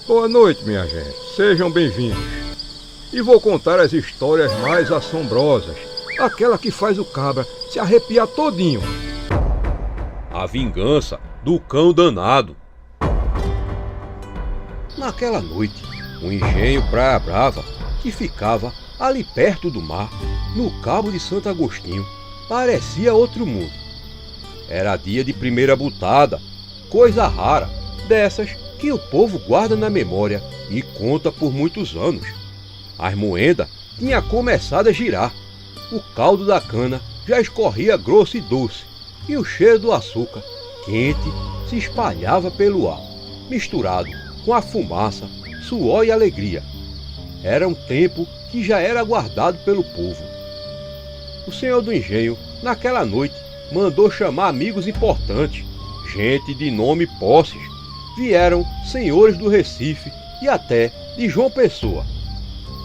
Boa noite, minha gente. Sejam bem-vindos. E vou contar as histórias mais assombrosas, aquela que faz o cabra se arrepiar todinho. A vingança do cão danado. Naquela noite, um engenho Praia Brava, que ficava ali perto do mar, no Cabo de Santo Agostinho, parecia outro mundo. Era dia de primeira butada, coisa rara, dessas que o povo guarda na memória e conta por muitos anos. As moendas tinham começado a girar, o caldo da cana já escorria grosso e doce, e o cheiro do açúcar, quente, se espalhava pelo ar, misturado com a fumaça, suor e alegria. Era um tempo que já era aguardado pelo povo. O senhor do engenho, naquela noite, mandou chamar amigos importantes, gente de nome e posses. Vieram senhores do Recife e até de João Pessoa.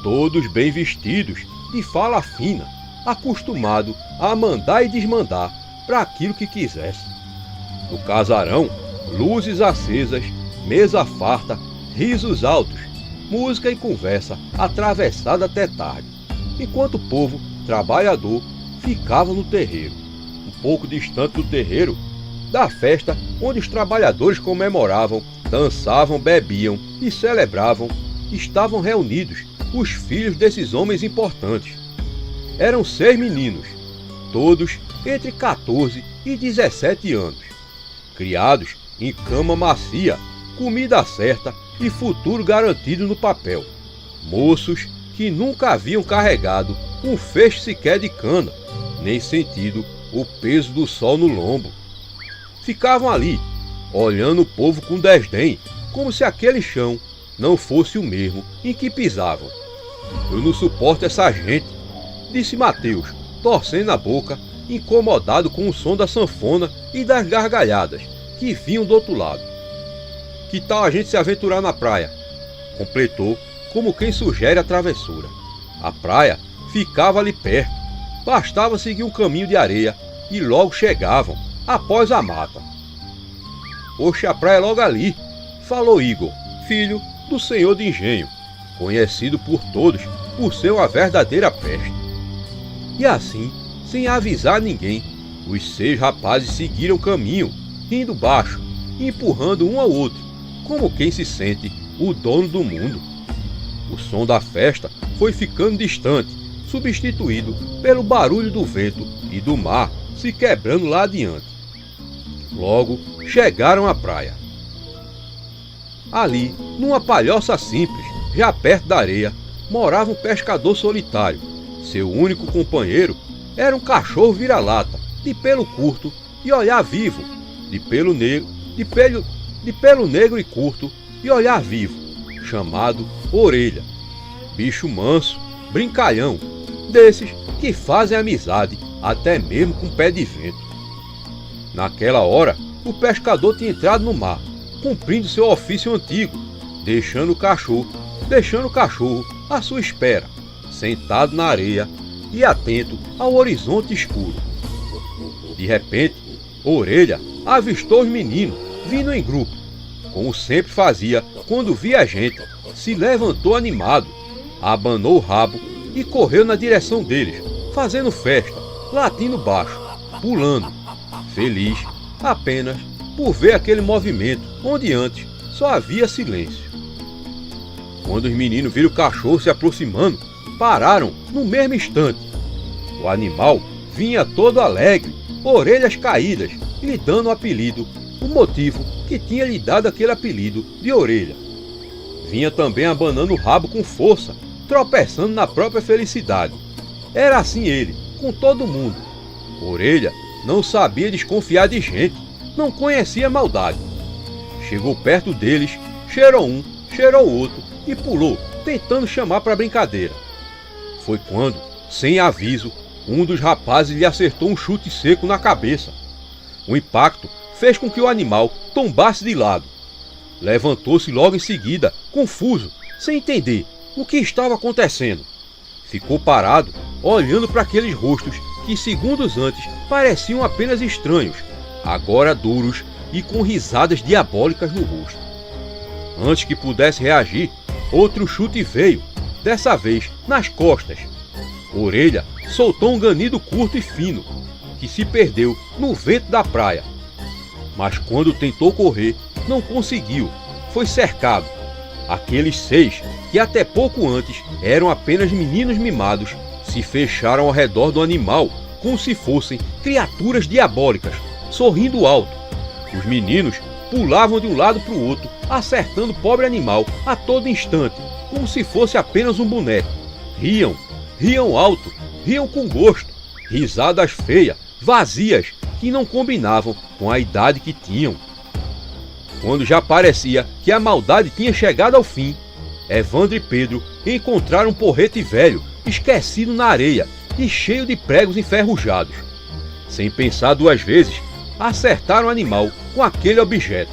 Todos bem vestidos, de fala fina, acostumado a mandar e desmandar para aquilo que quisesse. No casarão, luzes acesas, mesa farta, risos altos, música e conversa atravessada até tarde, enquanto o povo trabalhador ficava no terreiro, um pouco distante do terreiro, da festa onde os trabalhadores comemoravam, dançavam, bebiam e celebravam, estavam reunidos os filhos desses homens importantes. Eram 6 meninos, todos entre 14 e 17 anos, criados em cama macia, comida certa e futuro garantido no papel. Moços que nunca haviam carregado um feixe sequer de cana, nem sentido o peso do sol no lombo. Ficavam ali, olhando o povo com desdém, como se aquele chão não fosse o mesmo em que pisavam. Eu não suporto essa gente, disse Mateus, torcendo a boca, incomodado com o som da sanfona e das gargalhadas que vinham do outro lado. Que tal a gente se aventurar na praia? Completou, como quem sugere a travessura. A praia ficava ali perto, bastava seguir um caminho de areia e logo chegavam, após a mata. Oxe, a praia é logo ali, falou Igor, filho do senhor de engenho, conhecido por todos por ser uma verdadeira peste. E assim, sem avisar ninguém, os 6 rapazes seguiram o caminho, rindo baixo, empurrando um ao outro, como quem se sente o dono do mundo. O som da festa foi ficando distante, substituído pelo barulho do vento e do mar se quebrando lá adiante. Logo chegaram à praia. Ali, numa palhoça simples, já perto da areia, morava um pescador solitário. Seu único companheiro era um cachorro vira-lata, de pelo curto e olhar vivo, de pelo negro e curto e olhar vivo, chamado Orelha. Bicho manso, brincalhão, desses que fazem amizade até mesmo com pé de vento. Naquela hora, o pescador tinha entrado no mar, cumprindo seu ofício antigo, deixando o cachorro à sua espera, sentado na areia e atento ao horizonte escuro. De repente, Orelha avistou os meninos vindo em grupo, como sempre fazia quando via a gente, se levantou animado, abanou o rabo e correu na direção deles, fazendo festa, latindo baixo, pulando, feliz apenas por ver aquele movimento onde antes só havia silêncio. Quando os meninos viram o cachorro se aproximando, pararam no mesmo instante. O animal vinha todo alegre, orelhas caídas, lhe dando o apelido, o motivo que tinha lhe dado aquele apelido de Orelha. Vinha também abanando o rabo com força, tropeçando na própria felicidade. Era assim ele, com todo mundo. Orelha não sabia desconfiar de gente, não conhecia maldade. Chegou perto deles, cheirou um, cheirou o outro e pulou, tentando chamar para brincadeira. Foi quando, sem aviso, um dos rapazes lhe acertou um chute seco na cabeça. O impacto fez com que o animal tombasse de lado. Levantou-se logo em seguida, confuso, sem entender o que estava acontecendo. Ficou parado, olhando para aqueles rostos que segundos antes pareciam apenas estranhos, agora duros e com risadas diabólicas no rosto. Antes que pudesse reagir, outro chute veio, dessa vez nas costas. Orelha soltou um ganido curto e fino, que se perdeu no vento da praia. Mas quando tentou correr, não conseguiu, foi cercado. Aqueles 6, que até pouco antes eram apenas meninos mimados, se fecharam ao redor do animal, como se fossem criaturas diabólicas, sorrindo alto. Os meninos pulavam de um lado para o outro, acertando o pobre animal a todo instante, como se fosse apenas um boneco. Riam, riam alto, riam com gosto, risadas feias, vazias, que não combinavam com a idade que tinham. Quando já parecia que a maldade tinha chegado ao fim, Evandro e Pedro encontraram um porrete velho, esquecido na areia e cheio de pregos enferrujados. Sem pensar 2 vezes, acertaram o animal com aquele objeto.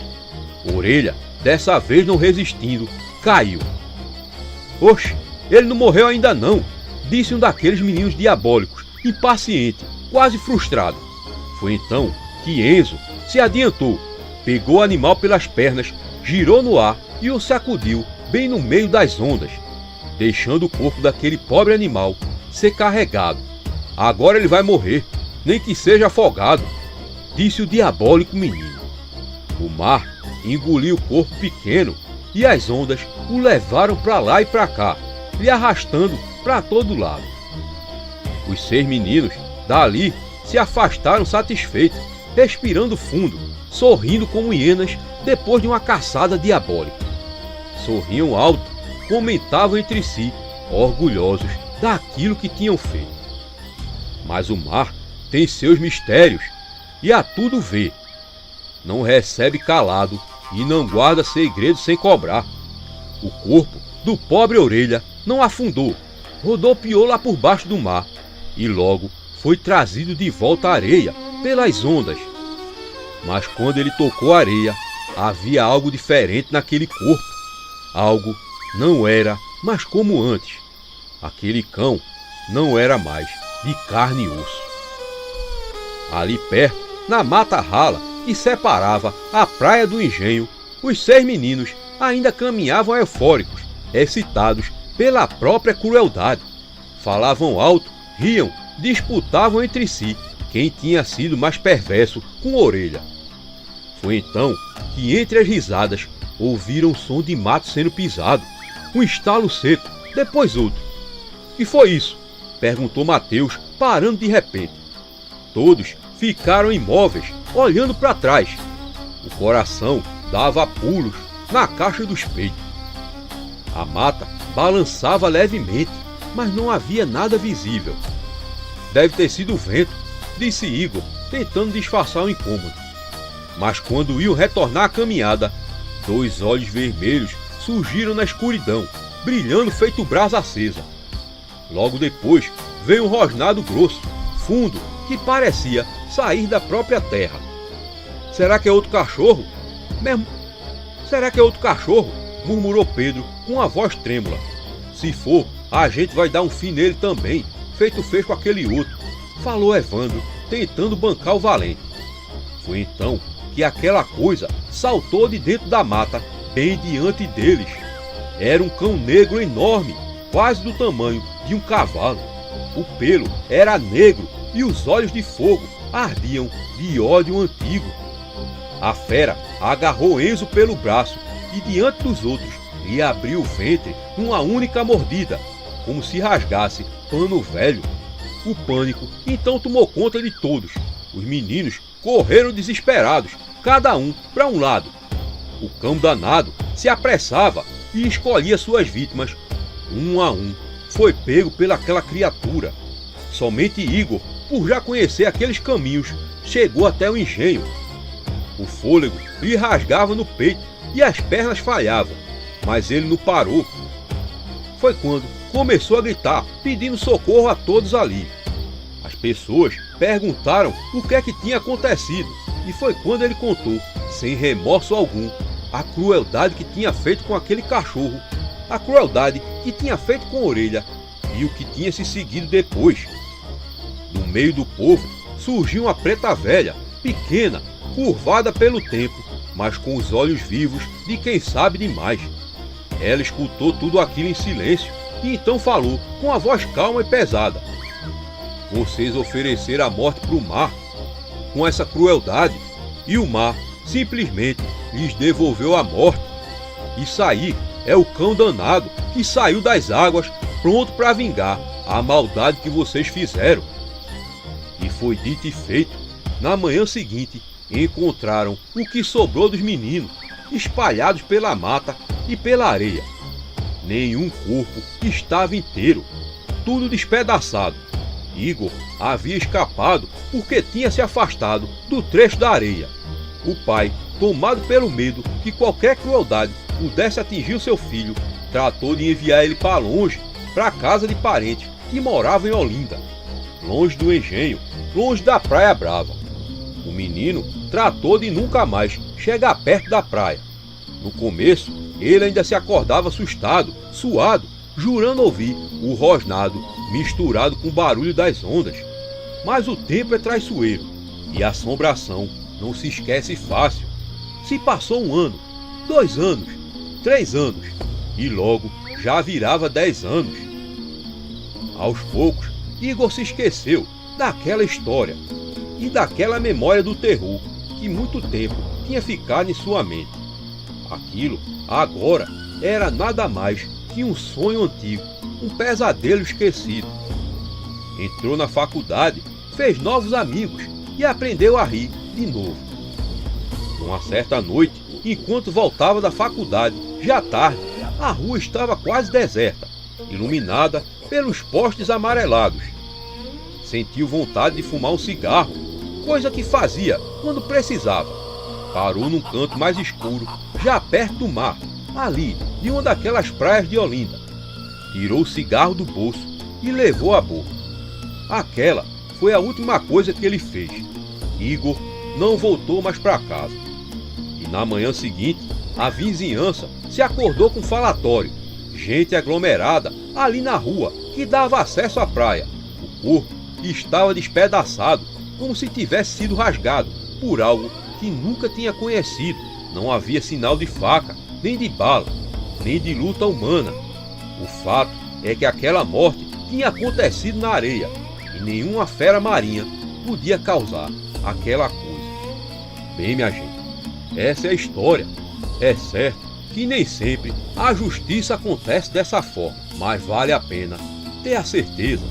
Orelha, dessa vez não resistindo, caiu. Oxe, ele não morreu ainda não, disse um daqueles meninos diabólicos, impaciente, quase frustrado. Foi então que Enzo se adiantou, pegou o animal pelas pernas, girou no ar e o sacudiu bem no meio das ondas, deixando o corpo daquele pobre animal ser carregado. Agora ele vai morrer, nem que seja afogado, disse o diabólico menino. O mar engoliu o corpo pequeno e as ondas o levaram para lá e para cá, lhe arrastando para todo lado. Os 6 meninos, dali, se afastaram satisfeitos, respirando fundo, sorrindo como hienas depois de uma caçada diabólica. Sorriam alto, comentavam entre si, orgulhosos daquilo que tinham feito. Mas o mar tem seus mistérios e a tudo vê. Não recebe calado e não guarda segredo sem cobrar. O corpo do pobre Orelha não afundou, rodopiou lá por baixo do mar e logo foi trazido de volta à areia pelas ondas. Mas quando ele tocou a areia, havia algo diferente naquele corpo. Algo não era mais como antes. Aquele cão não era mais de carne e osso. Ali perto, na mata rala que separava a praia do engenho, os 6 meninos ainda caminhavam eufóricos, excitados pela própria crueldade. Falavam alto, riam, disputavam entre si quem tinha sido mais perverso com Orelha. Foi então que entre as risadas ouviram um som de mato sendo pisado, um estalo seco, depois outro. "Que foi isso?" perguntou Mateus, parando de repente. Todos ficaram imóveis, olhando para trás. O coração dava pulos na caixa dos peitos. A mata balançava levemente, mas não havia nada visível. "Deve ter sido o vento", disse Igor, tentando disfarçar o incômodo. Mas quando iam retornar à caminhada, 2 olhos vermelhos surgiram na escuridão, brilhando feito brasa acesa. Logo depois veio um rosnado grosso, fundo, que parecia sair da própria terra. "Será que é outro cachorro? Será que é outro cachorro?" murmurou Pedro com a voz trêmula. "Se for, a gente vai dar um fim nele também, feito fez com aquele outro", falou Evandro, tentando bancar o valente. Foi então que aquela coisa saltou de dentro da mata, bem diante deles. Era um cão negro enorme, quase do tamanho de um cavalo. O pelo era negro e os olhos de fogo ardiam de ódio antigo. A fera agarrou Enzo pelo braço e diante dos outros lhe abriu o ventre numa única mordida, como se rasgasse pano velho. O pânico então tomou conta de todos. Os meninos correram desesperados, cada um para um lado. O cão danado se apressava e escolhia suas vítimas. Um a um foi pego pelaquela criatura. Somente Igor, por já conhecer aqueles caminhos, chegou até o engenho. O fôlego lhe rasgava no peito e as pernas falhavam, mas ele não parou. Foi quando começou a gritar, pedindo socorro a todos ali. As pessoas perguntaram o que é que tinha acontecido, e foi quando ele contou, sem remorso algum, a crueldade que tinha feito com aquele cachorro, a crueldade que tinha feito com Orelha e o que tinha se seguido depois. No meio do povo surgiu uma preta velha, pequena, curvada pelo tempo, mas com os olhos vivos de quem sabe demais. Ela escutou tudo aquilo em silêncio e então falou com a voz calma e pesada: vocês ofereceram a morte para o mar com essa crueldade, e o mar simplesmente lhes devolveu a morte. Isso aí é o cão danado que saiu das águas pronto para vingar a maldade que vocês fizeram. E foi dito e feito. Na manhã seguinte, encontraram o que sobrou dos meninos, espalhados pela mata e pela areia. Nenhum corpo estava inteiro, tudo despedaçado. Igor havia escapado porque tinha se afastado do trecho da areia. O pai, tomado pelo medo que qualquer crueldade pudesse atingir o seu filho, tratou de enviar ele para longe, para a casa de parentes que moravam em Olinda, longe do engenho, longe da Praia Brava. O menino tratou de nunca mais chegar perto da praia. No começo, ele ainda se acordava assustado, suado, jurando ouvir o rosnado misturado com o barulho das ondas. Mas o tempo é traiçoeiro e a assombração não se esquece fácil. Se passou 1 ano, 2 anos, 3 anos e logo já virava 10 anos. Aos poucos, Igor se esqueceu daquela história e daquela memória do terror que muito tempo tinha ficado em sua mente. Aquilo, agora, era nada mais que um sonho antigo, um pesadelo esquecido. Entrou na faculdade, fez novos amigos e aprendeu a rir de novo. Uma certa noite, enquanto voltava da faculdade, já tarde, a rua estava quase deserta, iluminada pelos postes amarelados. Sentiu vontade de fumar um cigarro, coisa que fazia quando precisava. Parou num canto mais escuro, já perto do mar, ali de uma daquelas praias de Olinda. Tirou o cigarro do bolso e levou à boca. Aquela foi a última coisa que ele fez. Igor não voltou mais para casa. E na manhã seguinte, a vizinhança se acordou com falatório. Gente aglomerada ali na rua que dava acesso à praia. O corpo estava despedaçado, como se tivesse sido rasgado por algo que nunca tinha conhecido. Não havia sinal de faca, nem de bala, nem de luta humana. O fato é que aquela morte tinha acontecido na areia e nenhuma fera marinha podia causar aquela coisa. Bem, minha gente, essa é a história. É certo que nem sempre a justiça acontece dessa forma, mas vale a pena ter a certeza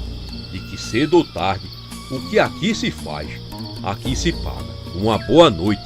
de que cedo ou tarde o que aqui se faz, aqui se paga. Uma boa noite.